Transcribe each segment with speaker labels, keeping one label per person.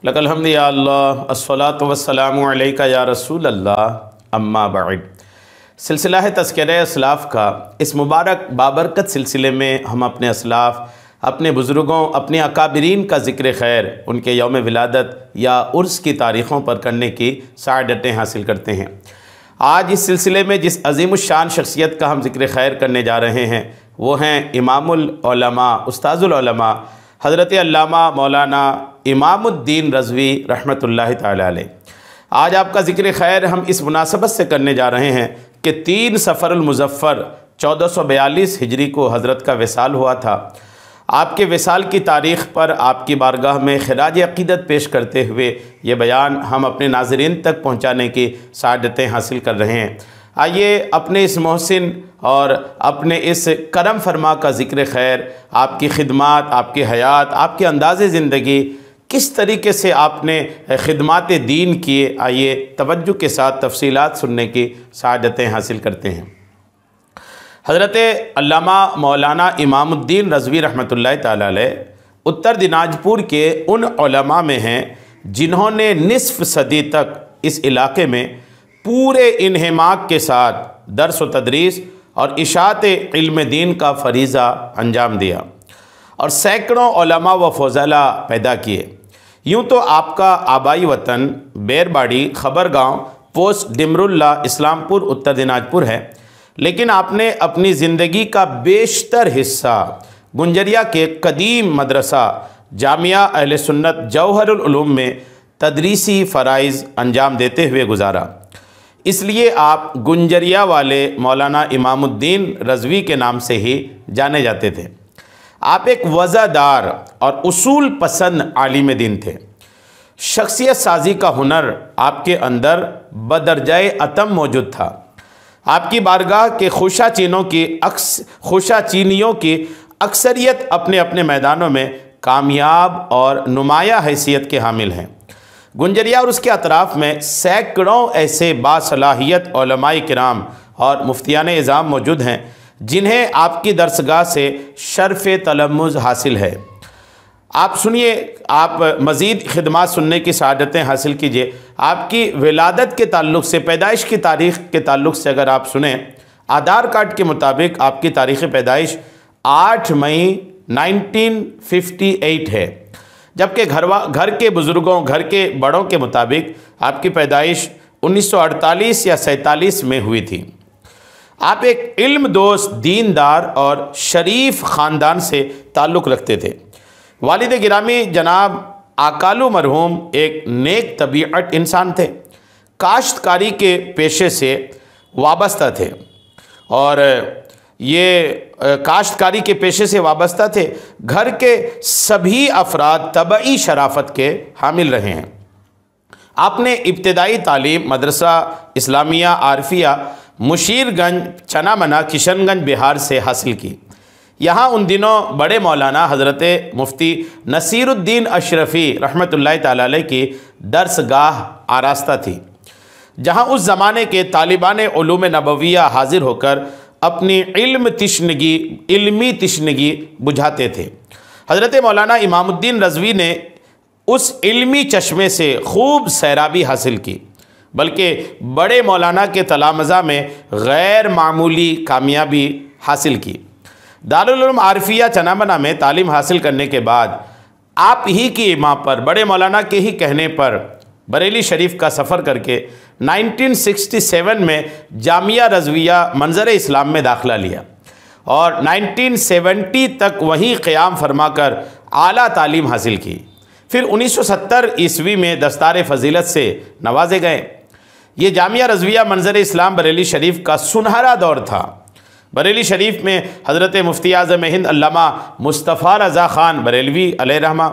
Speaker 1: लकल हम्द या अल्लाह अस्सलातु वस्सलामु अलैका या रसूल अल्लाह अम्मा बाद। सिलसिला है तज़किरा असलाफ़ का। इस मुबारक बाबरकत सिलसिले में हम अपने असलाफ़, अपने बुज़ुर्गों, अपने अकाबिरीन का ज़िक्र खैर, उनके यौम विलादत या उर्स की तारीख़ों पर करने की साअदतें हासिल करते हैं। आज इस सिलसिले में जिस अज़ीमुश्शान शख्सियत का हम ज़िक्र खैर करने जा रहे हैं वो हैं इमामुल उलमा, उस्ताज़ुल उलमा हज़रत अल्लामा मौलाना इमामुद्दीन रज़वी रहमतुल्लाहि ताला अलैह। आज आपका ज़िक्र खैर हम इस मुनासबत से करने जा रहे हैं कि 3 सफ़रुल मुज़फ़्फ़र 1442 हिजरी को हज़रत का विसाल हुआ था। आपके विसाल की तारीख़ पर आपकी बारगाह में खिराज अक़ीदत पेश करते हुए ये बयान हम अपने नाज़रीन तक पहुँचाने की साअदतें हासिल कर रहे हैं। आइए अपने इस मोहसिन और अपने इस करम फरमा का ज़िक्र खैर, आपकी खिदमात, आपकी हयात, आपके अंदाज़े ज़िंदगी, किस तरीके से आपने खिदमात दीन किए, आइए तवज्जो के साथ तफसीलात सुनने की साअदतें हासिल करते हैं। हज़रत अल्लामा मौलाना इमामुद्दीन रज़वी रहमतुल्लाहि ताला अलैह उत्तर दिनाजपुर के उन उलमा में हैं जिन्होंने निस्फ़ सदी तक इस इलाके में पूरे इन्हिमाक के साथ दर्स व तदरीस और इशाअत इल्म दीन का फ़रीज़ा अंजाम दिया और सैकड़ों उलमा व फ़ज़ला पैदा किए। यूँ तो आपका आबाई वतन बैरबाड़ी खबरगांव पोस्ट डिमरुल्ला इस्लामपुर उत्तर दिनाजपुर है, लेकिन आपने अपनी ज़िंदगी का बेशतर हिस्सा गुंजरिया के कदीम मदरसा जामिया अहले सुन्नत जौहरुल उलूम में तदरीसी फ़राइज़ अंजाम देते हुए गुजारा। इसलिए आप गुंजरिया वाले मौलाना इमामुद्दीन रज़वी के नाम से ही जाने जाते थे। आप एक वज़ादार और उसूल पसंद आलिम दीन थे। शख्सियत साजी का हुनर आपके अंदर बदरजाए अतम मौजूद था। आपकी बारगाह के खुशाचीनियों की अक्सरियत अपने अपने मैदानों में कामयाब और नुमाया हैसियत के हामिल हैं। गुंजरिया और उसके अतराफ़ में सैकड़ों ऐसे बासलाहियत उलमाए किराम और मुफ्तियान इज़ाम मौजूद हैं जिन्हें आपकी दरसगाह से शर्फ़ तलम्मुज़ हासिल है। आप सुनिए, आप मज़ीद खिदमात सुनने की साअदतें हासिल कीजिए। आपकी विलादत के ताल्लुक़ से, पैदाइश की तारीख़ के ताल्लुक़ से अगर आप सुने, आधार कार्ड के मुताबिक आपकी तारीख़ पैदाइश 8 मई 1958 है, जबकि घर के बुज़ुर्गों, घर के बड़ों के मुताबिक आपकी पैदाइश 1948 या 47 में हुई थी। आप एक इल्म दोस्त, दीनदार और शरीफ ख़ानदान से ताल्लुक़ रखते थे। वालिद गिरामी जनाब आकालू मरहूम एक नेक तबीअत इंसान थे। काश्तकारी के पेशे से वाबस्ता थे और ये काश्तकारी के पेशे से वाबस्ता थे। घर के सभी अफराद तबई शराफत के हामिल रहे हैं। आपने इब्तदाई तालीम मदरसा इस्लामिया आरफिया मुशीरगंज चनामना किशनगंज बिहार से हासिल की। यहाँ उन दिनों बड़े मौलाना हज़रत मुफ्ती नसीरुद्दीन अशरफ़ी रहमतुल्लाहि ताला अलैह की दरसगाह आरास्ता थी, जहाँ उस ज़माने के तालिबान उलूम नबविया हाजिर होकर अपनी इल्मी तिश्नगी बुझाते थे। हज़रत मौलाना इमामुद्दीन रज़वी ने उस इल्मी चश्मे से खूब सैराबी हासिल की, बल्कि बड़े मौलाना के तलामज़ा में गैर मामूली कामयाबी हासिल की। दारुल उलूम आरफिया चनामना में तालीम हासिल करने के बाद आप ही की इमाम पर, बड़े मौलाना के ही कहने पर बरेली शरीफ का सफ़र करके 1967 में जामिया रज़विया मंज़र इस्लाम में दाखिला लिया और 1970 तक वहीं क़याम फरमाकर आला तालीम हासिल की। फिर 1970 ईस्वी में दस्तार फ़जीलत से नवाजे गए। ये जामिया रज़विया मंज़र इस्लाम बरेली शरीफ का सुनहरा दौर था। बरेली शरीफ में हज़रत मुफ्ती आज़म हिंद अल्लामा मुस्तफ़ा रज़ा ख़ान बरेलवी अलैहि रहमा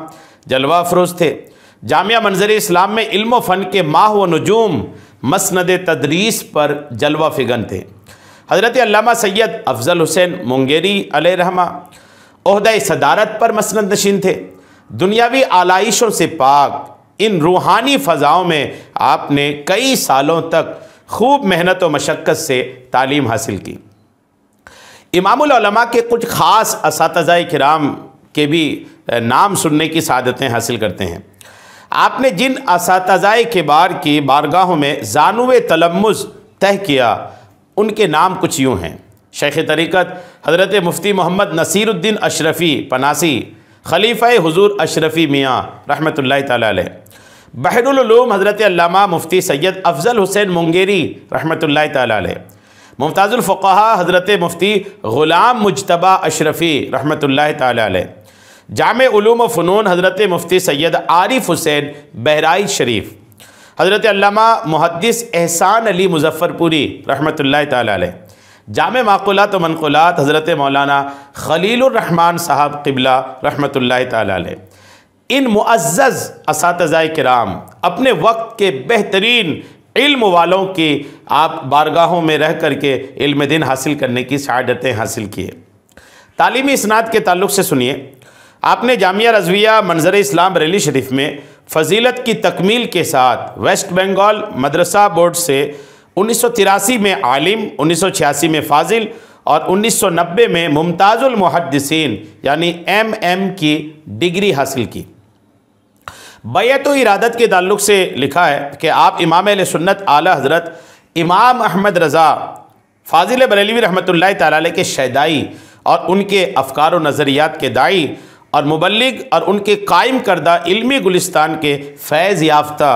Speaker 1: जलवा अफरोज़ थे। जामिया मंज़र इस्लाम में इल्म फ़न के माह व नजूम मसनद तदरीस पर जलवा फ़िगन थे। हज़रत अल्लामा सैयद अफ़ज़ल हुसैन मुंगेरी अलैहि रहमा ओहदा सदारत पर मसनद नशीन थे। दुनियावी आलाइशों से पाक इन रूहानी फ़ज़ाओं में आपने कई सालों तक खूब मेहनत व मशक्क़त से तालीम हासिल की। इमामुल उलमा के कुछ ख़ास असातिज़ा किराम के भी नाम सुनने की सादतें हासिल करते हैं। आपने जिन असातिज़ाए किबार की बारगाहों में ज़ानुए तलम्मुज़ तय किया, उनके नाम कुछ यूँ हैं। शेख तरीक़त हज़रत मुफ्ती मोहम्मद नसीरुद्दीन अशरफ़ी पनासी, खलीफ़ा हुज़ूर अशरफ़ी मियाँ रहमतुल्लाहि तआला अलैह। बहरुल उलूम हज़रत अल्लामा मुफ्ती सैयद अफ़ज़ल हुसैन मुंगेरी रहमतुल्लाहि तआला अलैह। मुमताज़ुल फ़ुक़हा हज़रत मुफ्ती ग़ुलाम मुज्तबा अशरफ़ी रहमतुल्लाहि तआला अलैह। जामे उलूम व फ़नून हज़रत मुफ्ती सैयद आरिफ़ हुसैन बहराइच शरीफ। हज़रत अल्लामा मुहद्दिस एहसान अली मुज़फ़्फ़रपुरी रहमतुल्लाहि तआला अलैह। जामे माक़ूलात व मनक़ूलात हज़रत मौलाना ख़लीलुर रहमान साहब क़िबला रहमतुल्लाहि तआला अलैह। इन मुअज़्ज़ज़ असातिज़ाए किराम अपने वक्त के बेहतरीन इल्म वालों की आप बारगाहों में रह करके इल्म दीन हासिल करने की सआदतें हासिल किए। तालीमी इसनाद के ताल्लुक़ से सुनिए, आपने जामिया रज़विया मंज़र इस्लाम बरेली शरीफ में फ़जीलत की तकमील के साथ वेस्ट बंगाल मदरसा बोर्ड से 1983 में आलिम, 1986 में फ़ाज़िल और 1990 में मुमताज़ुल मुहद्दिसीन यानी MM की डिग्री हासिल की। बैअत व इरादत के ताल्लुक़ से लिखा है कि आप इमाम अहले सुन्नत आला हज़रत इमाम अहमद रज़ा फ़ाज़िल बरेलवी रहमतुल्लाहि तआला अलैह के शहदाई और उनके अफ़कार व नज़रियात के दाई और मुबल्लिग और उनके कायम करदा इल्मी गुलिस्तान के फैज़ याफ्ता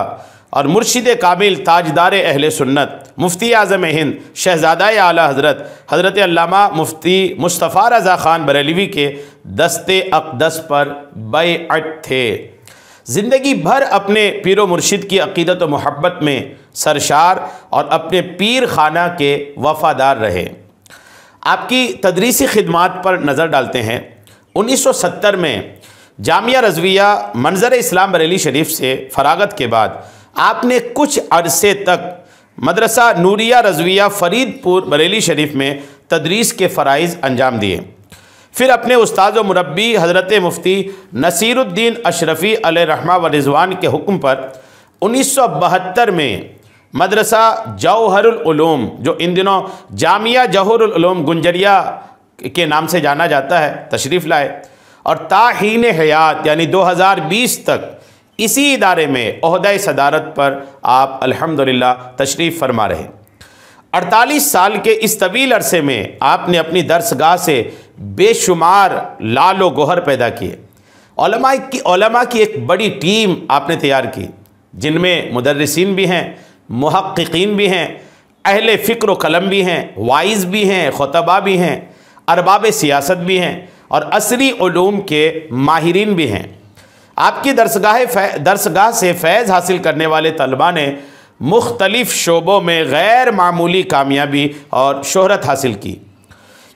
Speaker 1: और मुर्शिद कामिल ताजदार अहले सुन्नत मुफ्ती आज़म हिंद शहज़ादा आला हज़रत अल्लामा मुफ्ती मुस्तफ़ा रज़ा ख़ान बरेलवी के दस्ते अक़दस पर बैअत थे। ज़िंदगी भर अपने पीर व मुर्शिद की अक़ीदत व मोहब्बत में सरशार और अपने पीर खाना के वफ़ादार रहे। आपकी तदरीसी खिदमात पर नज़र डालते हैं। 1970 में जामिया रज़विया मंज़र इस्लाम बरेली शरीफ से फ़रागत के बाद आपने कुछ अरसे तक मदरसा नूरिया रज़विया फ़रीदपुर बरेली शरीफ में तदरीस के फ़राइज़ अंजाम दिए। फिर अपने उस्ताद व मुरब्बी हज़रत मुफ्ती नसीरुद्दीन अशरफ़ी अलैहिर्रहमा व रिज़वान के हुक्म पर 1972 में मदरसा जौहरुल उलूम, जो इन दिनों जामिया जौहरुल उलूम गुंजरिया के नाम से जाना जाता है, तशरीफ़ लाए और ताहीन हयात यानी 2020 तक इसी इदारे में ओहदा सदारत पर आप अल्हम्दुलिल्लाह तशरीफ़ फरमा रहे। 48 साल के इस तवील अरसे में आपने अपनी दरसगाह से बेशुमार लाल व गोहर पैदा किए। उलमा की एक बड़ी टीम आपने तैयार की, जिनमें मुदर्रिसीन भी हैं, मुहक्किकीन भी हैं, अहले फ़िक्र व कलम भी हैं, वाइज़ भी हैं, खुतबा भी हैं, अरबाब सियासत भी हैं और असरी उलूम के माहिरीन भी हैं। आपकी दरसगाह से फैज़ हासिल करने वाले तलबा ने मुख्तलिफ़ शोबों में गैर मामूली कामयाबी और शोहरत हासिल की।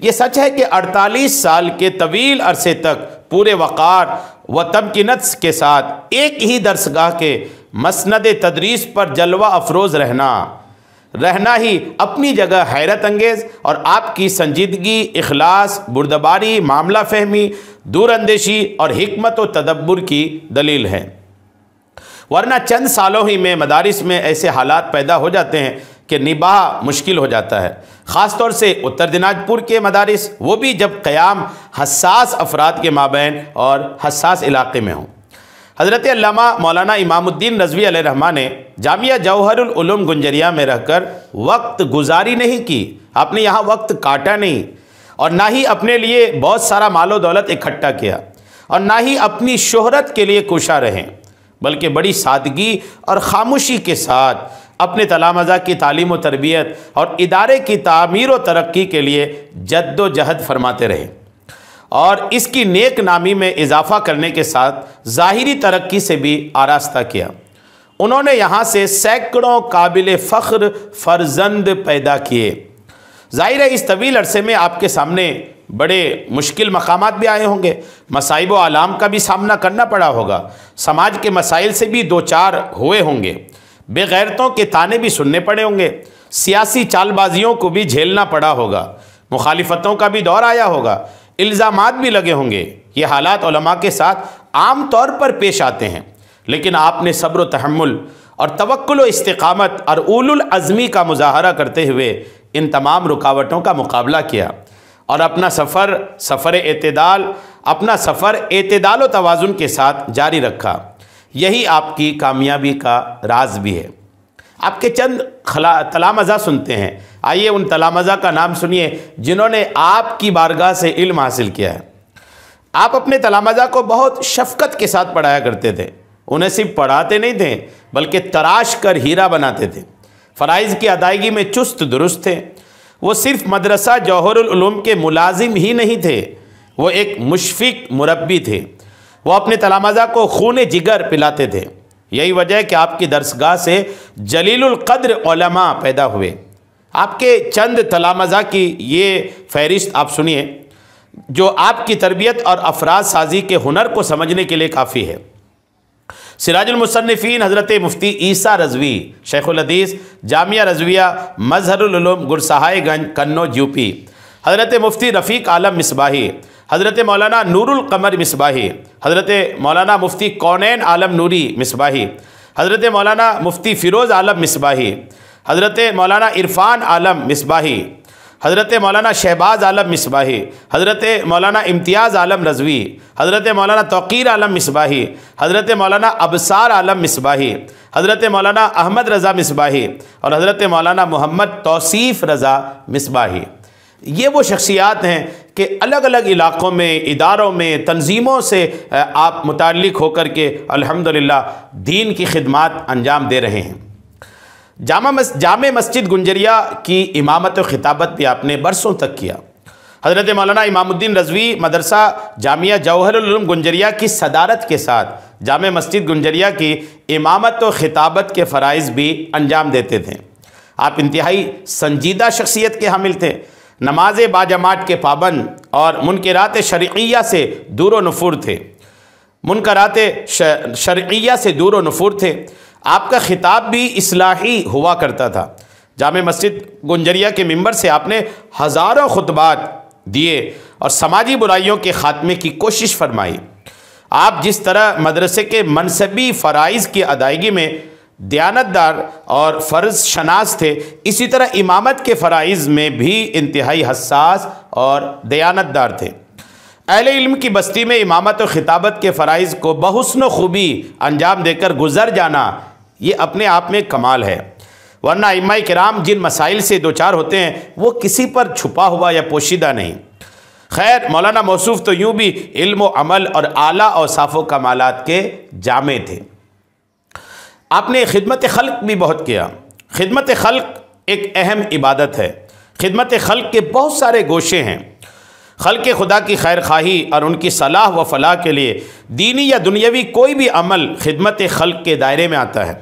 Speaker 1: ये सच है कि 48 साल के तवील अरसे तक पूरे वक़ार व तमकीनत के साथ एक ही दरसगाह के मसनद तदरीस पर जलवा अफरोज़ रहना ही अपनी जगह हैरत अंगेज़ और आपकी संजीदगी, इखलास, बुर्दबारी, मामला फहमी, दूरअंदेशी और हिकमत व तदब्बुर की दलील है। वरना चंद सालों ही में मदारिस में ऐसे हालात पैदा हो जाते हैं कि निबाह मुश्किल हो जाता है। ख़ास तौर से उत्तर दिनाजपुर के मदारिस, वो भी जब क़याम हसास अफराद के माबैन और हसास इलाक़े में हों। हज़रत अल्लामा मौलाना इमामुद्दीन रज़वी अलैहिर्रहमान ने जामिया जौहरुल उलूम गुंजरिया में रहकर वक्त गुजारी नहीं की। आपने यहाँ वक्त काटा नहीं और ना ही अपने लिए बहुत सारा मालो दौलत इकट्ठा किया और ना ही अपनी शोहरत के लिए कोशा रहें, बल्कि बड़ी सादगी और ख़ामोशी के साथ अपने तलामज़ा की तालीम व तरबियत और इदारे की तामीर व तरक्की के लिए जद्दोजहद फरमाते रहे और इसकी नेक नामी में इजाफ़ा करने के साथ ज़ाहिरी तरक्की से भी आरास्ता किया। उन्होंने यहाँ से सैकड़ों काबिल फ़ख्र फ़र्जंद पैदा किए। ज़ाहिर है इस तवील अरसे में आपके सामने बड़े मुश्किल मकामात भी आए होंगे, मसाइब व आलाम का भी सामना करना पड़ा होगा, समाज के मसाइल से भी दो चार हुए होंगे, बेगैरतों के ताने भी सुनने पड़े होंगे, सियासी चालबाजियों को भी झेलना पड़ा होगा, मुखालिफतों का भी दौर आया होगा, इल्ज़ामात भी लगे होंगे। ये हालात उलमा के साथ आम तौर पर पेश आते हैं, लेकिन आपने सब्र व तहम्मुल और तवक्कुल व इस्तिक़ामत और उलुल अज़मी का मुज़ाहरा करते हुए इन तमाम रुकावटों का मुकाबला किया और अपना सफ़र एतदाल व तवाज़ुन के साथ जारी रखा। यही आपकी कामयाबी का राज भी है। आपके चंद तलामज़ा सुनते हैं। आइए उन तलामज़ा का नाम सुनिए जिन्होंने आपकी बारगाह से इल्म हासिल किया है। आप अपने तलामज़ा को बहुत शफ़क़त के साथ पढ़ाया करते थे। उन्हें सिर्फ पढ़ाते नहीं थे बल्कि तराश कर हीरा बनाते थे। फ़राइज़ की अदायगी में चुस्त दुरुस्त थे। वो सिर्फ मदरसा जौहरुल उलूम के मुलाजिम ही नहीं थे, वो एक मुशफ़िक मुरब्बी थे। वो अपने तलामज़ा को खून जिगर पिलाते थे। यही वजह है कि आपकी दरसगाह से जलीलुल क़द्र उलमा पैदा हुए। आपके चंद तलामज़ा की ये फ़हरिस्त आप सुनिए जो आपकी तरबियत और अफराज साजी के हुनर को समझने के लिए काफ़ी है। सिराजुल मुसन्निफ़ीन हज़रत मुफ्ती ईसा रज़वी शेखुल हदीस जामिया रज़विया मज़हरुल उलूम गुरसहायगंज कन्नौज यूपी, हज़रत मुफ्ती रफ़ीक आलम मिसबाही, हज़रत मौलाना नूरुल क़मर मिसबाही, हज़रत मौलाना मुफ्ती कौनैन आलम नूरी मिसबाही, हज़रत मौलाना मुफ्ती फ़िरोज़ आलम मिसबाही, हज़रत मौलाना इरफ़ान आलम मिसबाही, हज़रत मौलाना शहबाज आलम मिसबाही, हज़रत मौलाना इम्तियाज़ आलम रज़वी, हज़रत मौलाना तौक़ीर आलम मिसबाही, हज़रत मौलाना अबसार आलम मिसबाही, हज़रत मौलाना अहमद रज़ा मिसबाही और हज़रत मौलाना मोहम्मद तौसीफ़ रज़ा मिसबाही। ये वो शख्सियात हैं कि अलग अलग इलाक़ों में, इदारों में, तंजीमों से आप मुताल्लिक़ होकर के अल्हम्दुलिल्लाह दीन की खिदमत अंजाम दे रहे हैं। जामे मस्जिद गुंजरिया की इमामत व खिताबत भी आपने बरसों तक किया। हज़रत मौलाना इमामुद्दीन रज़वी मदरसा जामिया जौहरुल उलूम गुंजरिया की सदारत के साथ जामे मस्जिद गुंजरिया की इमामत व खिताबत के फ़राइज़ भी अंजाम देते थे। आप इंतहाई संजीदा शख्सियत के हामिल थे। नमाज बाजमात के पाबंद और मुनकरात शरइय्या से दूर व नुफूर थे। मुनकरात शरइय्या से दूर व नुफूर थे। आपका खिताब भी इस्लाही हुआ करता था। जामे मस्जिद गुंजरिया के मिंबर से आपने हज़ारों खुतबात दिए और समाजी बुराइयों के ख़ात्मे की कोशिश फरमाई। आप जिस तरह मदरसे के मनसबी फ़राइज़ की अदायगी में दयानतदार और फ़र्ज़ शनास थे, इसी तरह इमामत के फ़राइज़ में भी इंतहाई हसास और दयानतदार थे। अहले इल्म की बस्ती में इमामत और खिताबत के फ़राइज़ को बहुस्न खूबी अंजाम देकर गुज़र जाना ये अपने आप में कमाल है। वरना इमाम किराम जिन मसाइल से दो चार होते हैं वो किसी पर छुपा हुआ या पोशीदा नहीं। खैर, मौलाना मौसूफ़ तो यूँ भी इल्म व अमल और आला औसाफ़ व कमालात के जामे थे। आपने खिदमत खल्क भी बहुत किया। खिदमत खल्क एक अहम इबादत है। खिदमत खल्क के बहुत सारे गोशे हैं। खल्क खुदा की खैर खाही और उनकी सलाह व फलाह के लिए दीनी या दुनियावी कोई भी अमल खिदमत खल्क के दायरे में आता है।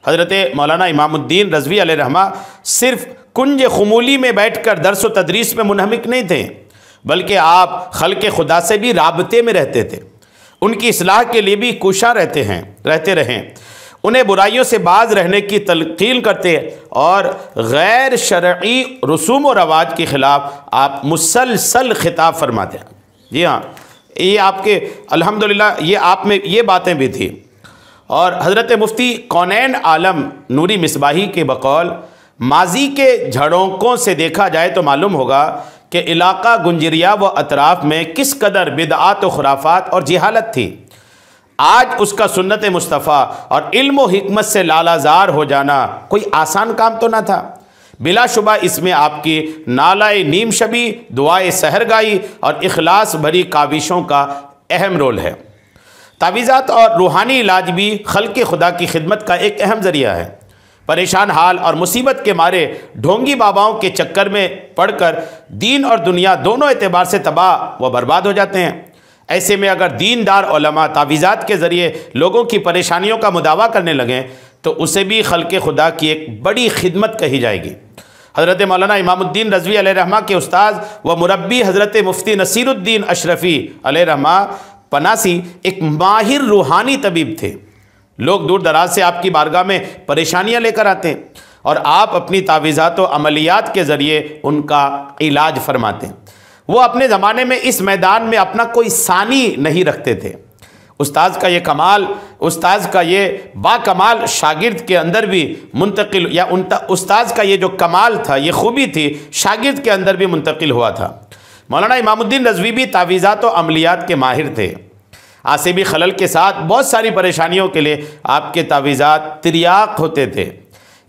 Speaker 1: हज़रत मौलाना इमामुद्दीन रज़वी अलैहिर्रहमा सिर्फ़ कुंज खुमूली में बैठकर दर्स व तदरीस में मुनहमिक नहीं थे, बल्कि आप खल्क खुदा से भी राबते में रहते थे। उनकी इस्लाह के लिए भी कोशां रहते रहें। उन्हें बुराइयों से बाज रहने की तलकीन करते और गैर शरई रसूम व रवाज के ख़िलाफ़ आप मुसलसल खिताब फरमाते हैं। जी हाँ, ये आपके अल्हम्दुलिल्लाह ये आप में ये बातें भी थी। और हज़रत मुफ्ती कौनैन आलम नूरी मिसबाही के बकौल माजी के झड़ोंकों से देखा जाए तो मालूम होगा कि इलाका गुंजरिया व अतराफ़ में किस कदर बिदआत व खुराफात और जिहालत थी। आज उसका सुन्नत मुस्तफ़ा और इल्म व हिकमत से लालाजार हो जाना कोई आसान काम तो ना था। बिलाशुबा इसमें आपकी नालाए नीम शबी, दुआए सहरगाई और इखलास भरी काविशों का अहम रोल है। तावीज़ात और रूहानी इलाज भी खल्क़ खुदा की खिदमत का एक अहम ज़रिया है। परेशान हाल और मुसीबत के मारे ढोंगी बाबाओं के चक्कर में पड़कर दीन और दुनिया दोनों एतबार से तबाह व बर्बाद हो जाते हैं। ऐसे में अगर दीनदार उलमा तावीज़ात के ज़रिए लोगों की परेशानियों का मुदावा करने लगें तो उसे भी खल्क़ खुदा की एक बड़ी खिदमत कही जाएगी। हज़रत मौलाना इमामुद्दीन रज़वी अलैहिर्रहमा के उस्ताद व मुरब्बी हज़रत मुफ्ती नसीरुद्दीन अशरफ़ी अलैहिर्रहमा पनासी एक माहिर रूहानी तबीब थे। लोग दूर दराज से आपकी बारगाह में परेशानियाँ लेकर आते हैं और आप अपनी तावीज़ात व अमलियात के ज़रिए उनका इलाज फरमाते हैं। वो अपने ज़माने में इस मैदान में अपना कोई सानी नहीं रखते थे। उस्ताद का ये कमाल, उस्ताद का ये बाकमाल शागिर्द के अंदर भी मुंतकिल या उस्ताद का ये जो कमाल था, ये खूबी थी, शागिर्द के अंदर भी मुंतकिल हुआ था। मौलाना इमामुद्दीन रज़वी भी तावीज़ात व अमलियात के माहिर थे। आसिबी खलल के साथ बहुत सारी परेशानियों के लिए आपके तावीज़ात तिर्याक होते थे।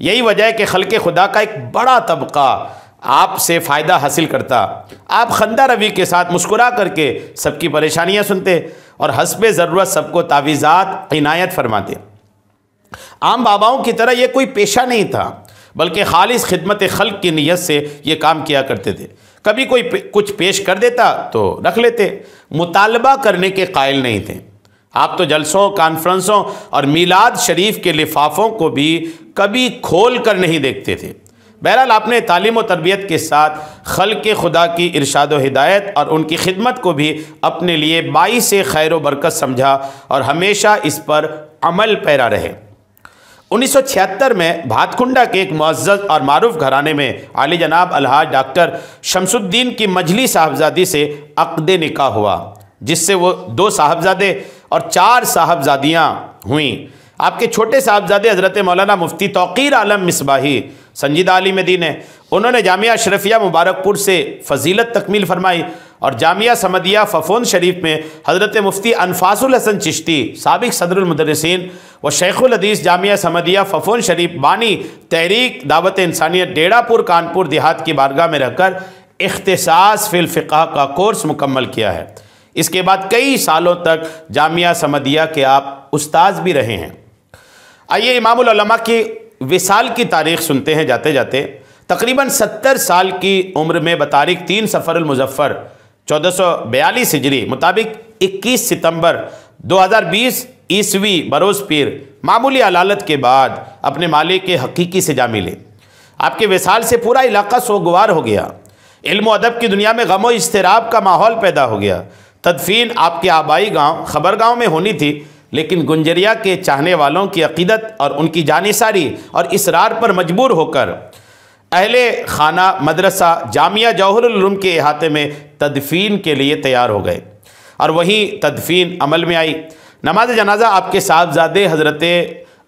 Speaker 1: यही वजह है कि खल्क़े खुदा का एक बड़ा तबका आपसे फ़ायदा हासिल करता। आप खंदा रवी के साथ मुस्कुरा करके सबकी परेशानियाँ सुनते और हस्बे ज़रूरत सबको तावीज़ात इनायत फरमाते। आम बाबाओं की तरह ये कोई पेशा नहीं था, बल्कि खालिस खिदमत खल्क़ की नीयत से ये काम किया करते थे। कभी कोई कुछ पेश कर देता तो रख लेते, मुतालबा करने के कायल नहीं थे। आप तो जलसों, कॉन्फ्रेंसों और मीलाद शरीफ के लिफाफों को भी कभी खोल कर नहीं देखते थे। बहरहाल आपने तालीम और तरबियत के साथ खल्क़े खुदा की इरशाद व हिदायत और उनकी खिदमत को भी अपने लिए बाइस खैर व बरकत समझा और हमेशा इस पर अमल पैरा रहे। 1976 में भातकुंडा के एक मुअज़्ज़ज़ और मारूफ घराने में आली जनाब अलहाज डॉक्टर शमसुद्दीन की मजली साहबजादी से अक़्द निकाह हुआ, जिससे वो 2 साहबजादे और 4 साहबजादियाँ हुईं। आपके छोटे साहबजादे हज़रत मौलाना मुफ्ती तौक़ीर आलम मिसबाही संजीदा आलिम दीन है। उन्होंने जामिया अशरफिया मुबारकपुर से फ़जीलत तकमील फरमाई और जामिया समदिया फ़फ़ोन शरीफ में हज़रत मुफ्ती अनफासुल हसन चिश्ती साबिक़ सदरुल मुदर्रिसीन व शेखुल हदीस जामिया समदिया फ़फ़ोन शरीफ बानी तहरीक दावत इंसानियत डेड़ापुर कानपुर देहात की बारगाह में रहकर इख्तिसास फिल फ़िक़्ह का कोर्स मुकम्मल किया है। इसके बाद कई सालों तक जामिया समदिया के आप उस्ताद भी रहे हैं। आइए इमामुल उलमा की विसाल की तारीख़ सुनते हैं जाते जाते। तकरीबन 70 साल की उम्र में बतारीख 3 सफ़रुल मुज़फ़्फ़र 1442 हिजरी मुताबिक 21 सितंबर 2020 ईस्वी बरोज़ पीर मामूली अलालत के बाद अपने मालिक के हकीकी से जा मिले। आपके विसाल से पूरा इलाका सोगवार हो गया। इल्म व अदब की दुनिया में गम व इज़्तिराब का माहौल पैदा हो गया। तदफीन आपके आबाई गाँव खबरगाँव में होनी थी, लेकिन गुंजरिया के चाहने वालों की अक़ीदत और उनकी जानिसारी और इसरार पर मजबूर होकर अहले खाना मदरसा जामिया जौहरुल उलूम के अहाते में तदफीन के लिए तैयार हो गए और वहीं तदफीन अमल में आई। नमाज जनाजा आपके साहबजादे हज़रत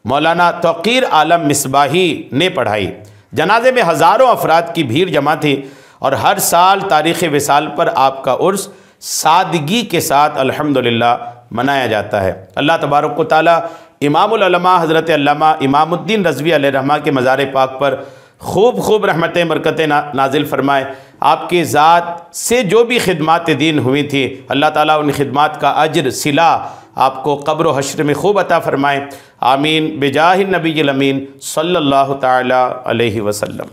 Speaker 1: मौलाना तौक़ीर आलम मिसबाही ने पढ़ाई। जनाजे में हज़ारों अफराद की भीड़ जमा थी और हर साल तारीख़ विसाल पर आपका उर्स सादगी के साथ अल्हम्दुलिल्लाह मनाया जाता है। अल्लाह तबारक व तआला इमामुल उलमा हज़रत अल्लामा इमामुद्दीन रज़वी अलैहिर्रहमा के मज़ार पाक पर खूब खूब रहमतें बरकतें नाजिल फरमाए। आपकी ज़ात से जो भी खिदमात दीन हुई थी, अल्लाह ताला उन खिदमात का अज्र सिला आपको क़ब्र व हश्र में खूब अता फ़रमाए। आमीन बिजाहिन नबील अमीन सल्लल्लाहु ताला अलैहि वसल्लम।